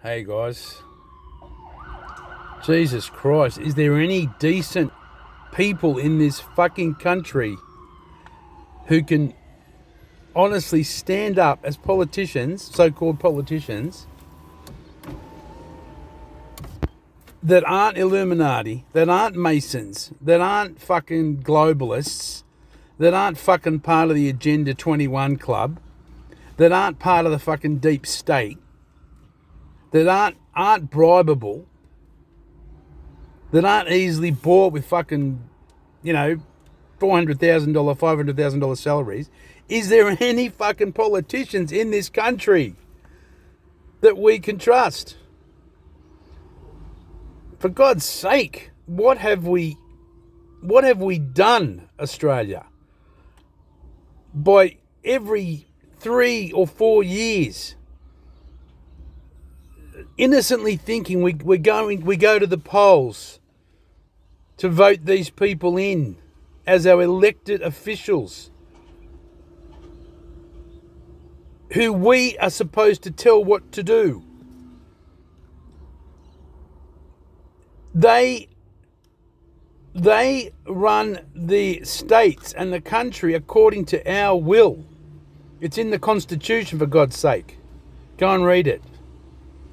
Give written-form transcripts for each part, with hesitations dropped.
Hey guys, Jesus Christ, is there any decent people in this fucking country who can honestly stand up as politicians, so-called politicians, that aren't Illuminati, that aren't Masons, that aren't fucking globalists, that aren't fucking part of the Agenda 21 club, that aren't part of the fucking deep state, that aren't bribable, that aren't easily bought with fucking, $400,000, $500,000 salaries? Is there any fucking politicians in this country that we can trust? For God's sake, what have we done, Australia? By every 3 or 4 years, innocently thinking we go to the polls to vote these people in as our elected officials, who we are supposed to tell what to do. They run the states and the country according to our will. It's in the Constitution, for God's sake. Go and read it.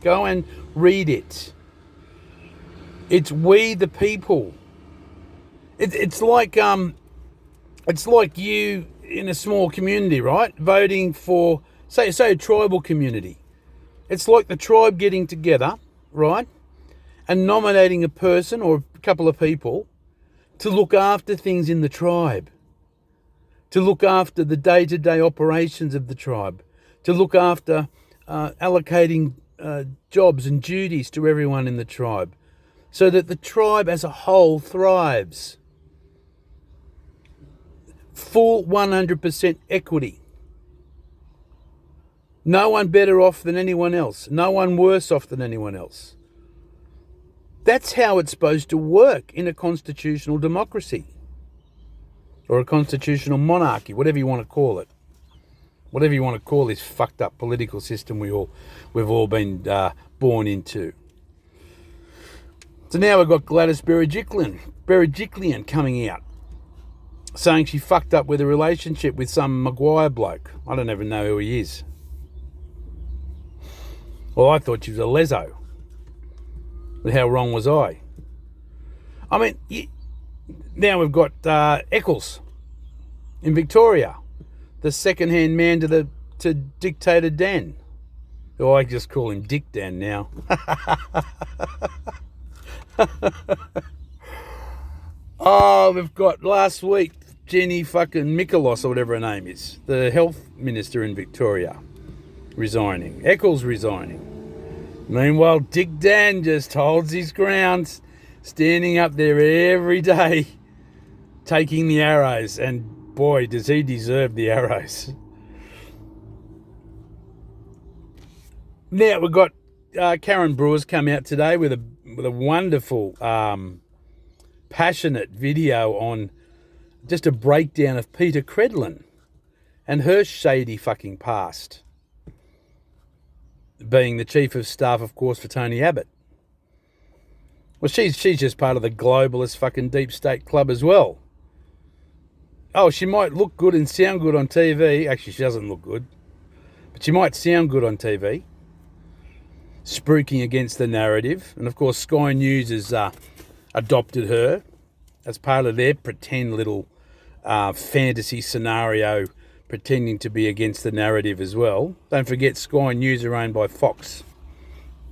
Go and read it. It's we the people. It's like you in a small community, right? Voting for say a tribal community. It's like the tribe getting together, right? And nominating a person or a couple of people to look after things in the tribe, to look after the day-to-day operations of the tribe, to look after allocating jobs and duties to everyone in the tribe, so that the tribe as a whole thrives. Full 100% equity. No one better off than anyone else. No one worse off than anyone else. That's how it's supposed to work in a constitutional democracy. Or a constitutional monarchy, whatever you want to call it. Whatever you want to call this fucked up political system we've all been born into. So now we've got Gladys Berejiklian coming out, saying she fucked up with a relationship with some Maguire bloke. I don't even know who he is. Well, I thought she was a leso. But how wrong was I? I mean, now we've got Eccles in Victoria, the second-hand man to Dictator Dan. Oh, I just call him Dick Dan now. Oh, we've got last week Jenny fucking Mikolos, or whatever her name is, the health minister in Victoria, resigning. Eccles resigning. Meanwhile, Dick Dan just holds his ground, standing up there every day, taking the arrows, and boy, does he deserve the arrows. Now we've got Karen Brewer's come out today with a wonderful, passionate video on just a breakdown of Peter Credlin and her shady fucking past, being the chief of staff, of course, for Tony Abbott. Well, she's just part of the globalist fucking deep state club as well. Oh, she might look good and sound good on TV. Actually, she doesn't look good. But she might sound good on TV. Spruiking against the narrative. And, of course, Sky News has adopted her as part of their pretend little fantasy scenario, pretending to be against the narrative as well. Don't forget, Sky News are owned by Fox,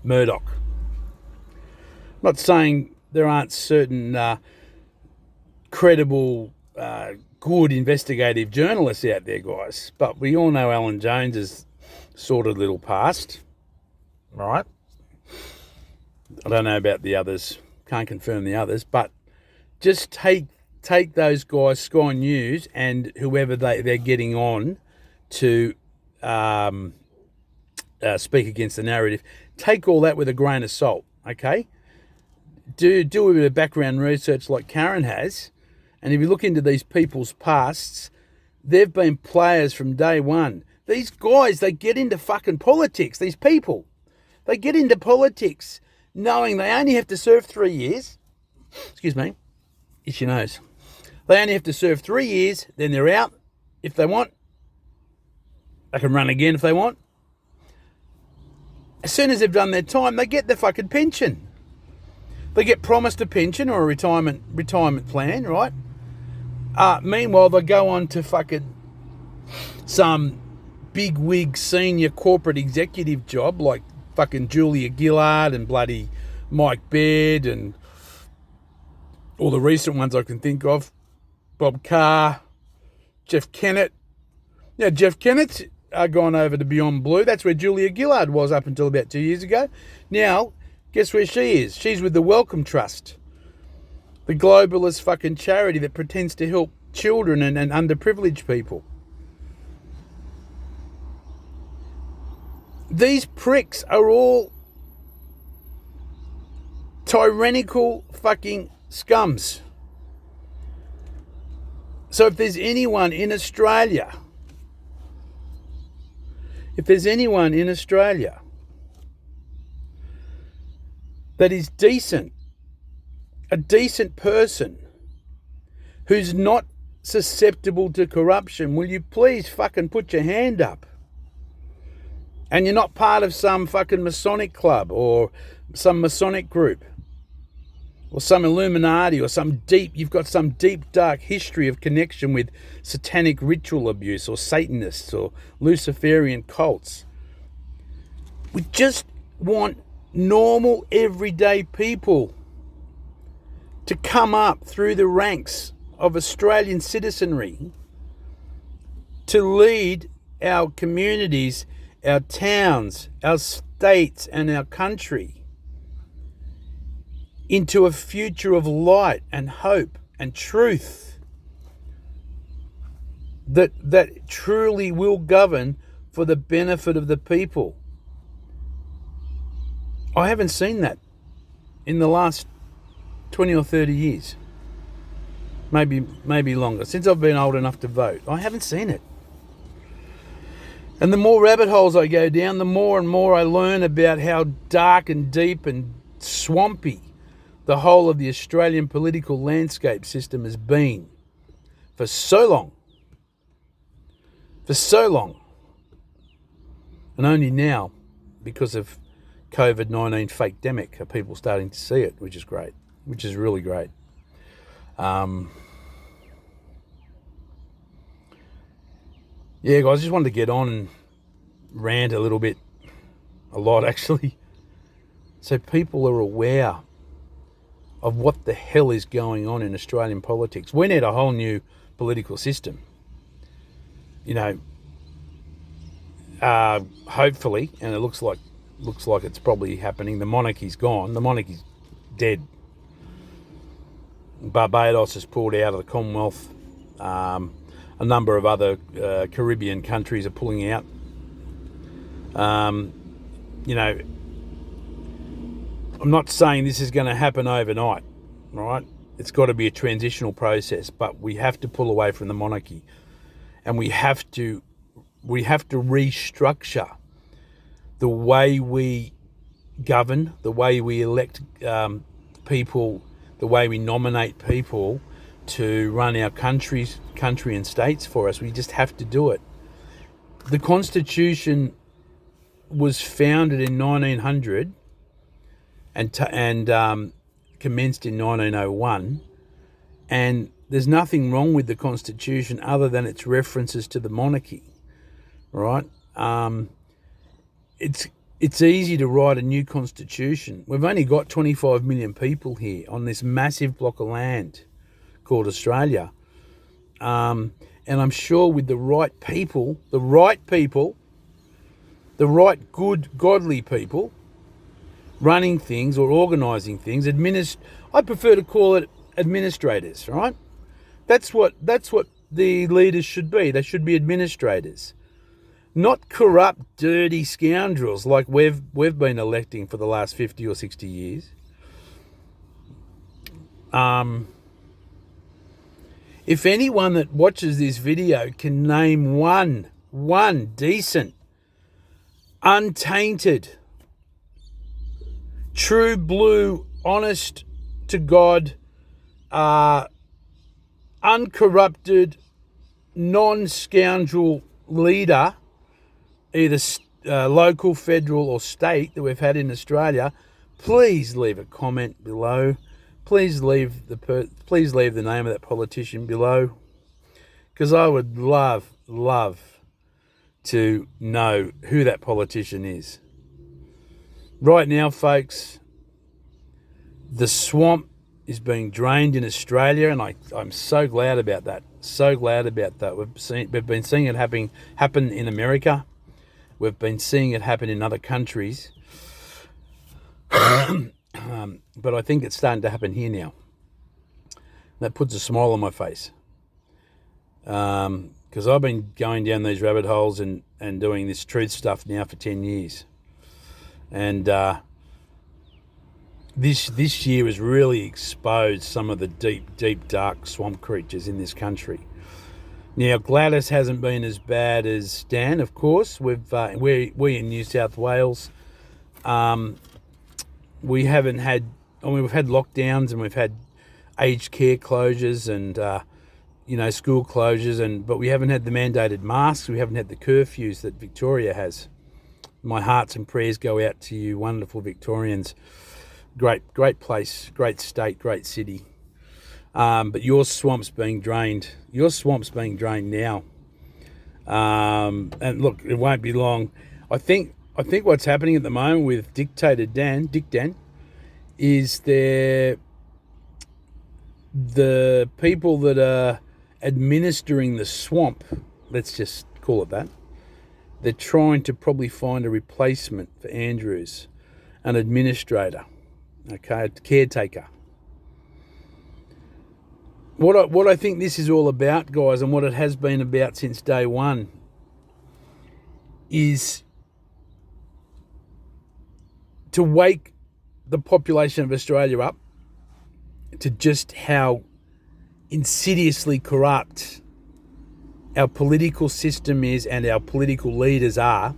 Murdoch. I'm not saying there aren't certain credible, good investigative journalists out there, guys, but we all know Alan Jones's sordid little past, right? I don't know about the others, can't confirm the others, but just take those guys, Sky News, and whoever they're getting on to speak against the narrative, take all that with a grain of salt, okay? Do a bit of background research like Karen has, and if you look into these people's pasts, they've been players from day one. These guys, they get into fucking politics, these people. They get into politics knowing they only have to serve 3 years. Excuse me. Itchy nose. They only have to serve 3 years, then they're out. If they want, they can run again if they want. As soon as they've done their time, they get their fucking pension. They get promised a pension or a retirement plan, right? Meanwhile, they go on to fucking some big wig senior corporate executive job like fucking Julia Gillard and bloody Mike Baird and all the recent ones I can think of. Bob Carr, Jeff Kennett. Yeah, Jeff Kennett's gone over to Beyond Blue. That's where Julia Gillard was up until about 2 years ago. Now, guess where she is? She's with the Wellcome Trust, the globalist fucking charity that pretends to help children and underprivileged people. These pricks are all tyrannical fucking scums. So if there's anyone in Australia, that is decent, a decent person who's not susceptible to corruption, will you please fucking put your hand up? And you're not part of some fucking Masonic club or some Masonic group or some Illuminati or you've got some deep, dark history of connection with satanic ritual abuse or Satanists or Luciferian cults. We just want normal, everyday people to come up through the ranks of Australian citizenry to lead our communities, our towns, our states and our country into a future of light and hope and truth that truly will govern for the benefit of the people. I haven't seen that in the last 20 or 30 years. Maybe longer. Since I've been old enough to vote, I haven't seen it. And the more rabbit holes I go down, the more and more I learn about how dark and deep and swampy the whole of the Australian political landscape system has been for so long. For so long. And only now, because of COVID-19 fake-demic, are people starting to see it, which is great, which is really great. Yeah, guys, I just wanted to get on and rant a little bit, a lot actually, so people are aware of what the hell is going on in Australian politics. We need a whole new political system. You know, hopefully, and it looks like it's probably happening. The monarchy's gone. The monarchy's dead. Barbados has pulled out of the Commonwealth. A number of other Caribbean countries are pulling out. You know, I'm not saying this is going to happen overnight, right? It's got to be a transitional process, but we have to pull away from the monarchy, and we have to restructure the way we govern, the way we elect people, the way we nominate people to run our country and states for us. We just have to do it. The Constitution was founded in 1900 and commenced in 1901, and there's nothing wrong with the Constitution other than its references to the monarchy, right? It's easy to write a new constitution. We've only got 25 million people here on this massive block of land called Australia. And I'm sure with the right people, the right good, godly people running things or organising things, I prefer to call it administrators, right? That's what the leaders should be. They should be administrators. Not corrupt, dirty scoundrels like we've been electing for the last 50 or 60 years. If anyone that watches this video can name one decent, untainted true blue, honest to God, uncorrupted, non-scoundrel leader, either local, federal or state, that we've had in Australia, please leave a comment below. Please leave the name of that politician below, because I would love to know who that politician is. Right now, folks, the swamp is being drained in Australia, and I'm so glad about that. So glad about that. We've been seeing it happen in America. We've been seeing it happen in other countries. But I think it's starting to happen here now. That puts a smile on my face. Because I've been going down these rabbit holes and doing this truth stuff now for 10 years. And this year has really exposed some of the deep, dark swamp creatures in this country. Now, Gladys hasn't been as bad as Dan, of course. We in New South Wales, we haven't had, we've had lockdowns and we've had aged care closures and, school closures, but we haven't had the mandated masks. We haven't had the curfews that Victoria has. My hearts and prayers go out to you, wonderful Victorians. Great place, great state, great city. But your swamp's being drained. Your swamp's being drained now. And look, it won't be long. I think what's happening at the moment with Dick Dan, is the people that are administering the swamp, let's just call it that, they're trying to probably find a replacement for Andrews, an administrator, okay, a caretaker. What I think this is all about, guys, and what it has been about since day one, is to wake the population of Australia up to just how insidiously corrupt our political system is and our political leaders are,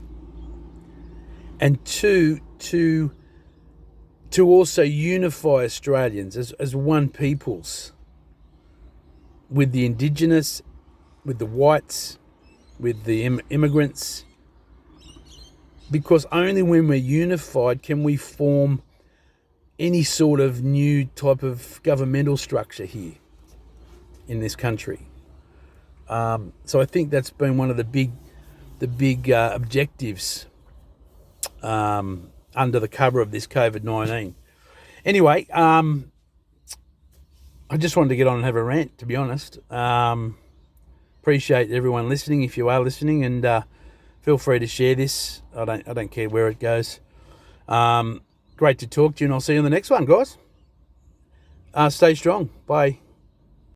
and to also unify Australians as one peoples, with the Indigenous, with the whites, with the immigrants, because only when we're unified can we form any sort of new type of governmental structure here in this country. So I think that's been one of the big objectives under the cover of this COVID-19. Anyway, I just wanted to get on and have a rant, to be honest. Appreciate everyone listening, if you are listening, and feel free to share this. I don't care where it goes. Great to talk to you, and I'll see you on the next one, guys. Stay strong. Bye.